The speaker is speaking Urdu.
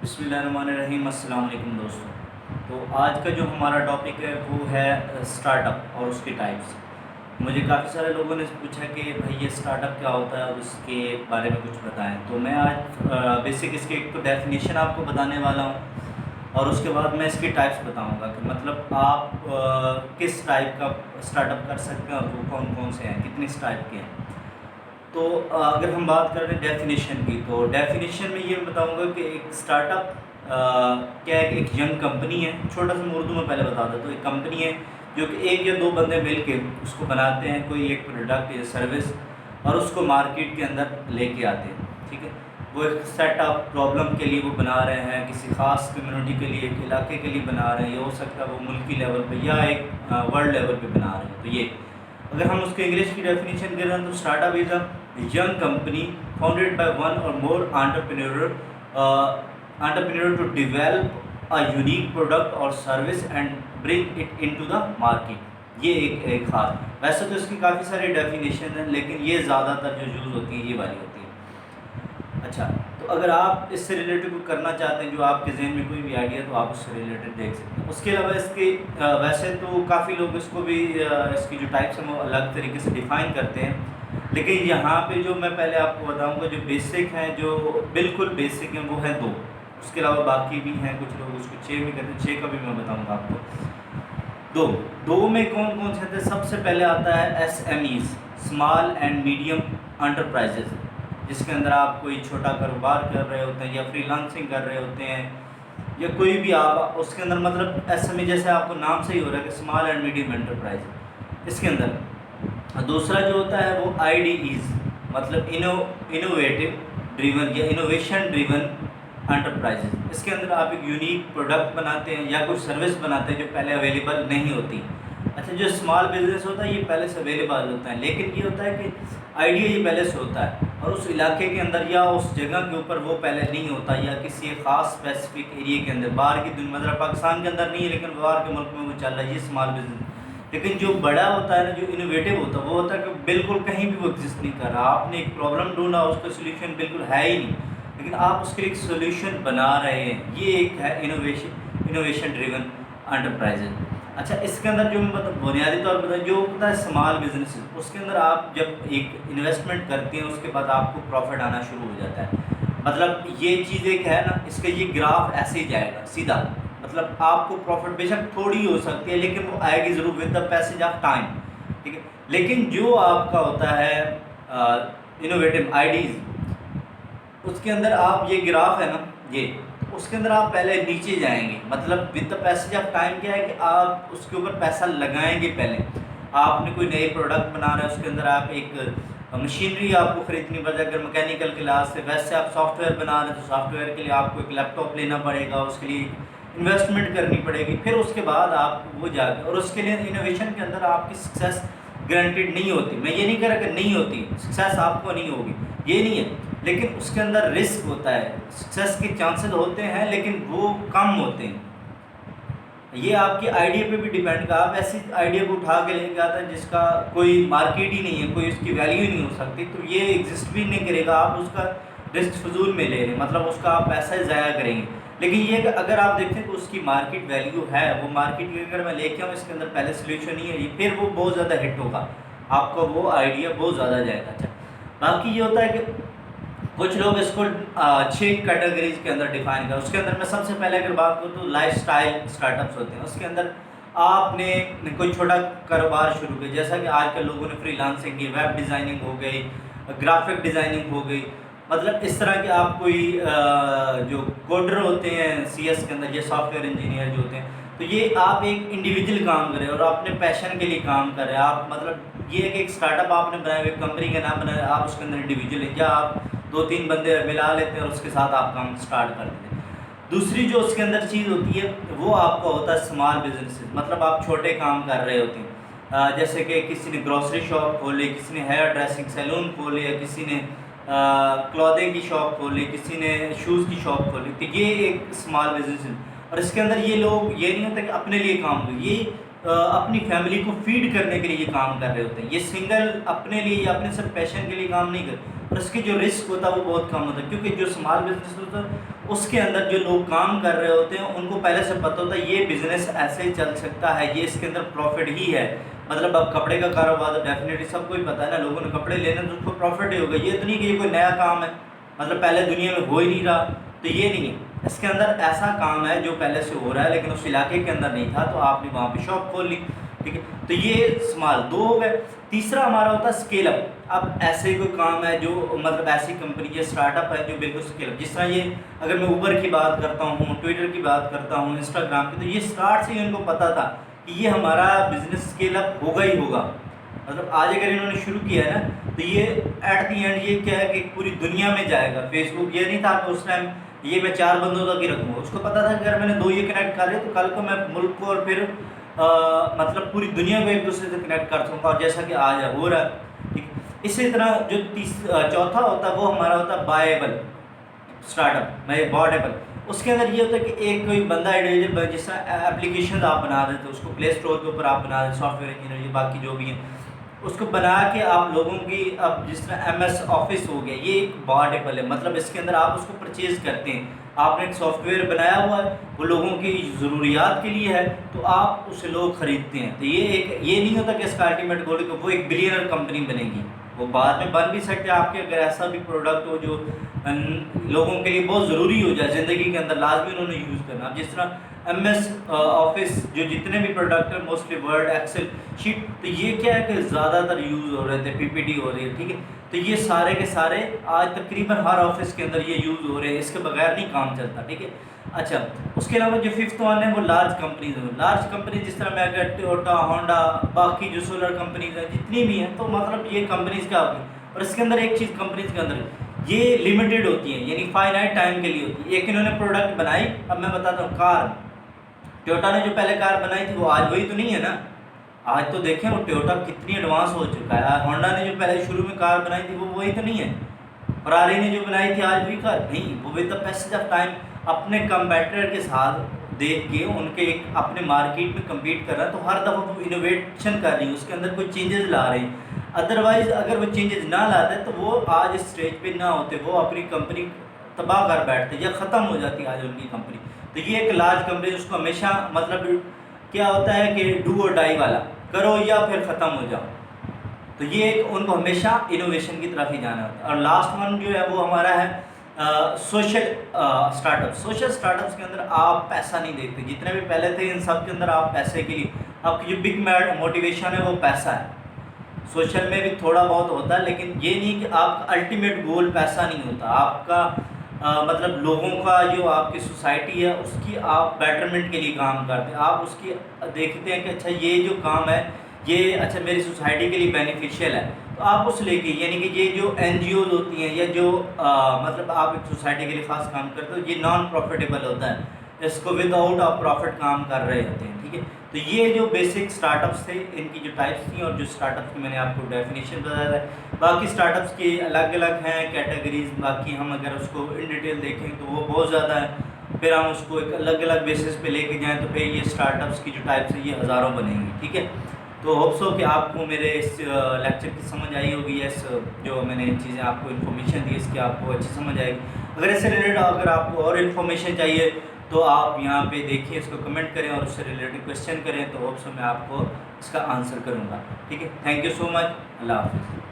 بسم اللہ الرحمن الرحیم۔ السلام علیکم دوستوں۔ تو آج کا جو ہمارا ٹاپک ہے وہ ہے اسٹارٹ اپ اور اس کے ٹائپس۔ مجھے کافی سارے لوگوں نے پوچھا کہ بھائی یہ اسٹارٹ اپ کیا ہوتا ہے اور اس کے بارے میں کچھ بتائیں، تو میں آج بیسک اس کی ایک تو ڈیفینیشن آپ کو بتانے والا ہوں، اور اس کے بعد میں اس کی ٹائپس بتاؤں گا کہ مطلب آپ کس ٹائپ کا اسٹارٹ اپ کر سکتے ہیں اور وہ کون کون سے ہیں، کتنے اس ٹائپ کے ہیں۔ تو اگر ہم بات کر رہے ہیں ڈیفینیشن کی، تو ڈیفینیشن میں یہ بتاؤں گا کہ ایک اسٹارٹ اپ کیا ہے کہ ایک ینگ کمپنی ہے۔ چھوٹا سا میں اردو میں پہلے بتا دیں تو ایک کمپنی ہے جو کہ ایک یا دو بندے مل کے اس کو بناتے ہیں، کوئی ایک پروڈکٹ یا سروس، اور اس کو مارکیٹ کے اندر لے کے آتے ہیں۔ ٹھیک ہے، وہ ایک سیٹ اپ پرابلم کے لیے وہ بنا رہے ہیں، کسی خاص کمیونٹی کے لیے، ایک علاقے کے لیے بنا رہے ہیں، یہ ہو سکتا ہے وہ ملکی لیول پہ یا ایک ورلڈ لیول پہ بنا رہے ہیں۔ تو یہ اگر ہم اس کے انگلش کی ڈیفینیشن کر رہے ہیں تو start up is a young company founded by one اور مور entrepreneur to develop a unique product or service and bring it into the market۔ یہ ایک خاص، ویسے تو اس کی کافی ساری ڈیفینیشن ہیں لیکن یہ زیادہ تر جو یوز ہوتی ہے یہ والی ہوتی ہے۔ اچھا، تو اگر آپ اس سے ریلیٹڈ کوئی کرنا چاہتے ہیں، جو آپ کے ذہن میں کوئی بھی آئیڈیا تو آپ اس سے ریلیٹڈ دیکھ سکتے ہیں۔ اس کے علاوہ اس کے ویسے تو کافی لوگ اس کو بھی اس کی جو ٹائپس ہیں وہ الگ طریقے سے ڈیفائن کرتے ہیں، لیکن یہاں پہ جو میں پہلے آپ کو بتاؤں گا جو بیسک ہیں، جو بالکل بیسک ہیں وہ ہیں دو۔ اس کے علاوہ باقی بھی ہیں، کچھ لوگ اس کو 6 بھی کہتے ہیں، 6 کا بھی میں بتاؤں گا آپ کو۔ دو میں کون کون سے ہیں؟ سب سے پہلے آتا ہے S M Es, small and medium enterprises, جس کے اندر آپ کوئی چھوٹا کاروبار کر رہے ہوتے ہیں یا فری لانسنگ کر رہے ہوتے ہیں یا کوئی بھی آپ اس کے اندر مطلب ایس ایم ای جیسے آپ کو نام سے ہی ہو رہا ہے کہ اسمال اینڈ میڈیم انٹرپرائز۔ اس کے اندر دوسرا جو ہوتا ہے وہ آئی ڈی ایز، مطلب انوویٹو ڈریون یا انوویشن ڈریون انٹرپرائزز۔ اس کے اندر آپ ایک یونیک پروڈکٹ بناتے ہیں یا کوئی سروس بناتے ہیں جو پہلے اویلیبل نہیں ہوتی۔ اچھا، جو اسمال بزنس ہوتا ہے یہ پہلے سے اویلیبل ہوتا ہے، لیکن یہ ہوتا ہے کہ آئیڈیا یہ پہلے سے ہوتا ہے اور اس علاقے کے اندر یا اس جگہ کے اوپر وہ پہلے نہیں ہوتا، یا کسی ایک خاص اسپیسیفک ایریے کے اندر، باہر کی دنیا مطلب پاکستان کے اندر نہیں ہے لیکن باہر کے ملک میں وہ چل رہا ہے، یہ اسمال بزنس۔ لیکن جو بڑا ہوتا ہے نا، جو انوویٹو ہوتا ہے، وہ ہوتا ہے کہ بالکل کہیں بھی وہ ایگزسٹ نہیں کر رہا، آپ نے ایک پرابلم ڈھونڈا، اس کا سولوشن بالکل ہے ہی نہیں، لیکن آپ اس کے ایک سولوشن بنا رہے ہیں، یہ ایک ہے انوویشن ڈریون انٹرپرائزز۔ اچھا، اس کے اندر جو مطلب بنیادی طور پر جو ہوتا ہے اسمال بزنس، اس کے اندر آپ جب ایک انویسٹمنٹ کرتے ہیں اس کے بعد آپ کو پروفٹ آنا شروع ہو جاتا ہے۔ مطلب یہ چیز ایک ہے نا، اس کا یہ گراف ایسے ہی جائے گا سیدھا، مطلب آپ کو پروفٹ بے شک تھوڑی ہو سکتی ہے لیکن وہ آئے گی ضرور with the passage of time. ٹھیک ہے، لیکن جو آپ کا ہوتا ہے انوویٹو آئیڈیز، اس کے اندر آپ یہ گراف ہے نا، یہ اس کے اندر آپ پہلے نیچے جائیں گے، مطلب with the passage of time کیا ہے کہ آپ اس کے اوپر پیسہ لگائیں گے۔ پہلے آپ نے کوئی نئی پروڈکٹ بنا رہے ہیں، اس کے اندر آپ ایک مشینری آپ کو خریدنی پڑے گی، اگر میکینیکل کے لحاظ سے، ویسے آپ سافٹ ویئر بنا رہے ہیں تو سافٹ ویئر کے لیے آپ کو ایک لیپ ٹاپ لینا پڑے گا، اس کے لیے انویسٹمنٹ کرنی پڑے گی، پھر اس کے بعد آپ وہ جا کے، اور اس کے لیے انوویشن کے اندر آپ کی سکسیس گارنٹیڈ نہیں ہوتی۔ میں یہ نہیں کہہ رہا کہ نہیں ہوتی، سکسیس آپ کو نہیں ہوگی، یہ نہیں ہے، لیکن اس کے اندر رسک ہوتا ہے، سکسیس کے چانسز ہوتے ہیں لیکن وہ کم ہوتے ہیں۔ یہ آپ کے آئیڈیا پہ بھی ڈیپینڈ کرتا ہے، آپ ایسی آئیڈیا کو اٹھا کے لے کے آتا ہے جس کا کوئی مارکیٹ ہی نہیں ہے، کوئی اس کی ویلیو ہی نہیں ہو سکتی، تو یہ ایگزسٹ بھی نہیں کرے گا، آپ اس کا رسک فضول میں لے رہے ہیں، مطلب اس کا آپ پیسہ ضائع کریں گے۔ لیکن یہ کہ اگر آپ دیکھیں تو اس کی مارکیٹ ویلیو ہے، وہ مارکیٹ کی اگر میں لے کے آؤں، اس کے اندر پہلے سلیوشن ہی ہے، پھر وہ بہت زیادہ ہٹ ہوگا، آپ کا وہ آئیڈیا بہت زیادہ جائے گا۔ اچھا، باقی یہ ہوتا ہے کہ کچھ لوگ اس کو 6 کیٹیگریز کے اندر ڈیفائن کریں۔ اس کے اندر میں سب سے پہلے اگر بات کروں تو لائف سٹائل اسٹارٹ اپس ہوتے ہیں۔ اس کے اندر آپ نے کوئی چھوٹا کاروبار شروع کیا، جیسا کہ آج کل لوگوں نے فری لانسنگ کی، ویب ڈیزائننگ ہو گئی، گرافک ڈیزائننگ ہو گئی، مطلب اس طرح کے آپ کوئی جو کوڈر ہوتے ہیں سی ایس کے اندر، یہ سافٹ ویئر انجینئر جو ہوتے ہیں، تو یہ آپ ایک انڈیویجول کام کریں اور اپنے پیشن کے لیے کام کریں۔ آپ مطلب یہ ہے کہ ایک اسٹارٹ اپ آپ نے بنایا، ایک کمپنی کا نام بنایا، آپ اس کے اندر انڈیویجول ہیں، یا آپ 2-3 بندے ملا لیتے ہیں اور اس کے ساتھ آپ کام سٹارٹ کر دیتے ہیں۔ دوسری جو اس کے اندر چیز ہوتی ہے وہ آپ کا ہوتا ہے اسمال بزنس، مطلب آپ چھوٹے کام کر رہے ہوتے ہیں، جیسے کہ کسی نے گروسری شاپ کھولی، کسی نے ہیئر ڈریسنگ سیلون کھولے، یا کسی نے کلودنگ کی شاپ کھولی، کسی نے شوز کی شاپ کھولی، تو یہ ایک اسمال بزنس ہے۔ اور اس کے اندر یہ لوگ یہ نہیں ہوتا کہ اپنے لیے کام کریں، یہ اپنی فیملی کو فیڈ کرنے کے لیے یہ کام کر رہے ہوتے ہیں، یہ سنگل اپنے لیے یا اپنے صرف پیشن کے لیے کام نہیں کرتے، اور اس کی جو رسک ہوتا ہے وہ بہت کم ہوتا ہے، کیونکہ جو اسمال بزنس ہوتا ہے اس کے اندر جو لوگ کام کر رہے ہوتے ہیں ان کو پہلے سے پتہ ہوتا ہے یہ بزنس ایسے ہی چل سکتا ہے، یہ اس کے اندر پروفٹ ہی ہے. مطلب اب کپڑے کا کاروبار تو ڈیفینیٹلی سب کو ہی پتہ ہے نا، لوگوں نے کپڑے لینے تو اس کو پروفٹ ہی ہوگا. یہ تو نہیں کہ یہ کوئی نیا کام ہے، مطلب پہلے دنیا میں ہو ہی نہیں رہا، تو یہ نہیں ہے. اس کے اندر ایسا کام ہے جو پہلے سے ہو رہا ہے لیکن اس علاقے کے اندر نہیں تھا، تو آپ نے وہاں پہ شاپ کھول لی. ٹھیک ہے، تو یہ اسمال 2 ہو گئے. تیسرا ہمارا ہوتا ہے اسکیل اپ. اب ایسے کوئی کام ہے جو مطلب ایسی کمپنی یا اسٹارٹ اپ ہے جو بالکل اسکیل اپ، جس طرح یہ اگر میں اوبر کی بات کرتا ہوں، ٹویٹر کی بات کرتا ہوں، انسٹاگرام کی، تو یہ اسٹارٹ سے ہی ان کو پتہ تھا کہ یہ ہمارا بزنس اسکیل اپ ہوگا ہی ہوگا. مطلب آج اگر انہوں نے شروع کیا ہے نا تو یہ ایٹ دی اینڈ یہ کیا ہے کہ پوری دنیا میں جائے گا. فیس بک یہ نہیں تھا کہ اس ٹائم یہ میں 4 بندوں تک ہی رکھوں گا، اس کو پتا تھا کہ اگر میں نے 2 یہ کنیکٹ کر لیا تو کل کو میں ملک کو اور پھر مطلب پوری دنیا کو ایک دوسرے سے کنیکٹ کر سکوں گا، اور جیسا کہ آج ہو رہا ہے. ٹھیک، اسی طرح جو چوتھا ہوتا ہے وہ ہمارا ہوتا ہے بائیبل اسٹارٹ اپ، بارڈیبل. اس کے اندر یہ ہوتا ہے کہ ایک کوئی بندہ انڈیویجول، جس طرح اپلیکیشنز آپ بنا دیتے اس کو پلے اسٹور کے اوپر آپ بنا دیتے، سافٹ ویئر انجینئر یہ باقی جو بھی ہیں اس کو بنا کے آپ لوگوں کی، اب جس طرح ایم ایس آفس ہو گیا، یہ ایک بارڈیبل ہے. مطلب اس کے اندر آپ اس کو پرچیز کرتے ہیں، آپ نے ایک سافٹ ویئر بنایا ہوا ہے، وہ لوگوں کی ضروریات کے لیے ہے تو آپ اسے لوگ خریدتے ہیں. تو یہ نہیں ہوتا کہ اس کا الٹیمیٹ گول کہ وہ ایک بلینئر کمپنی بنے گی. وہ بعد میں بن بھی سکتے ہیں آپ کے، اگر ایسا بھی پروڈکٹ ہو جو لوگوں کے لیے بہت ضروری ہو جائے زندگی کے اندر، لازمی انہوں نے یوز کرنا. اب جس طرح ایم ایس آفس جو جتنے بھی پروڈکٹ ہیں موسٹلی ورڈ، ایکسل شیٹ، تو یہ کیا ہے کہ زیادہ تر یوز ہو رہے تھے، پی پی ٹی ہو رہی ہے. ٹھیک ہے، تو یہ سارے کے سارے آج تقریباً ہر آفس کے اندر یہ یوز ہو رہے ہیں، اس کے بغیر نہیں کام چلتا. ٹھیک ہے، اچھا اس کے علاوہ جو 5th ون ہے وہ لارج کمپنیز ہیں. لارج کمپنیز جس طرح میں اگر ٹویوٹا، ہونڈا، باقی جو سولر کمپنیز ہیں جتنی بھی ہیں، تو مطلب یہ کمپنیز کیا ہوتی ہیں. اور اس کے اندر ایک چیز کمپنیز کے اندر یہ لمیٹیڈ ہوتی ہیں، یعنی فائنائٹ ٹائم کے لیے ہوتی ہے. ایک انہوں نے پروڈکٹ بنائی. اب میں بتاتا ہوں، کار ٹویوٹا نے جو پہلے کار بنائی تھی وہ آج وہی تو نہیں ہے نا. آج تو دیکھیں وہ ٹویوٹا کتنی ایڈوانس ہو چکا ہے. ہونڈا نے جو پہلے شروع میں کار بنائی تھی وہ وہی تو نہیں ہے. فراری نے جو بنائی تھی آج وہی کار نہیں. وہ with the passage of time اپنے کمپیٹر کے ساتھ دیکھ کے ان کے ایک اپنے مارکیٹ میں کمپیٹ کر رہا ہے، تو ہر دفعہ وہ انوویشن کر رہی ہے، اس کے اندر کوئی چینجز لا رہے ہیں. ادروائز اگر وہ چینجز نہ لاتے تو وہ آج اس اسٹیج پہ نہ ہوتے، وہ اپنی کمپنی تباہ کر بیٹھتے یا ختم ہو جاتی آج ان کی کمپنی. تو یہ ایک لارج کمپنی، اس کو ہمیشہ مطلب کیا ہوتا ہے کہ ڈو اور ڈائی والا، کرو یا پھر ختم ہو جاؤ. تو یہ ایک ان کو ہمیشہ انوویشن کی طرف ہی جانا ہوتا ہے. اور لاسٹ ون جو ہے وہ ہمارا ہے social start up. Social start ups کے اندر آپ پیسہ نہیں دیکھتے، جتنے بھی پہلے تھے ان سب کے اندر آپ پیسے کے لیے، آپ کی جو بگ موٹیویشن ہے وہ پیسہ ہے. سوشل میں بھی تھوڑا بہت ہوتا ہے لیکن یہ نہیں کہ آپ کا الٹیمیٹ گول پیسہ نہیں ہوتا. آپ کا مطلب لوگوں کا جو آپ کی سوسائٹی ہے اس کی آپ بیٹرمنٹ کے لیے کام کرتے ہیں. آپ اس کی دیکھتے ہیں کہ اچھا یہ جو کام ہے یہ اچھا میری سوسائٹی کے لیے بینیفیشیل ہے، تو آپ اس لے کے، یعنی کہ یہ جو این جی اوز ہوتی ہیں یا جو مطلب آپ ایک سوسائٹی کے لیے خاص کام کرتے ہو، یہ نان پروفیٹیبل ہوتا ہے، اس کو ود آؤٹ آف پروفٹ کام کر رہے ہوتے ہیں. ٹھیک ہے، تو یہ جو بیسک اسٹارٹ اپس تھے ان کی جو ٹائپس تھیں اور جو اسٹارٹ اپس کی میں نے آپ کو ڈیفینیشن بتایا تھا. باقی اسٹارٹ اپس کی الگ الگ ہیں کیٹیگریز، باقی ہم اگر اس کو ان ڈیٹیل دیکھیں تو وہ بہت زیادہ ہے. پھر ہم اس کو ایک الگ الگ بیسس پہ لے کے جائیں تو پھر یہ اسٹارٹ اپس کی جو ٹائپس ہیں یہ ہزاروں بنیں گی. ٹھیک ہے، تو ہوپ سو کہ آپ کو میرے اس لیکچر کی سمجھ آئی ہوگی، اس جو میں نے چیزیں آپ کو انفارمیشن دی اس کی آپ کو اچھی سمجھ آئے گی. اگر اس سے ریلیٹڈ اگر آپ کو اور انفارمیشن چاہیے تو آپ یہاں پہ دیکھیں، اس کو کمنٹ کریں اور اس سے ریلیٹڈ کویشچن کریں، تو ہوپ سو میں آپ کو اس کا آنسر کروں گا. ٹھیک ہے، تھینک یو سو مچ، اللہ حافظ.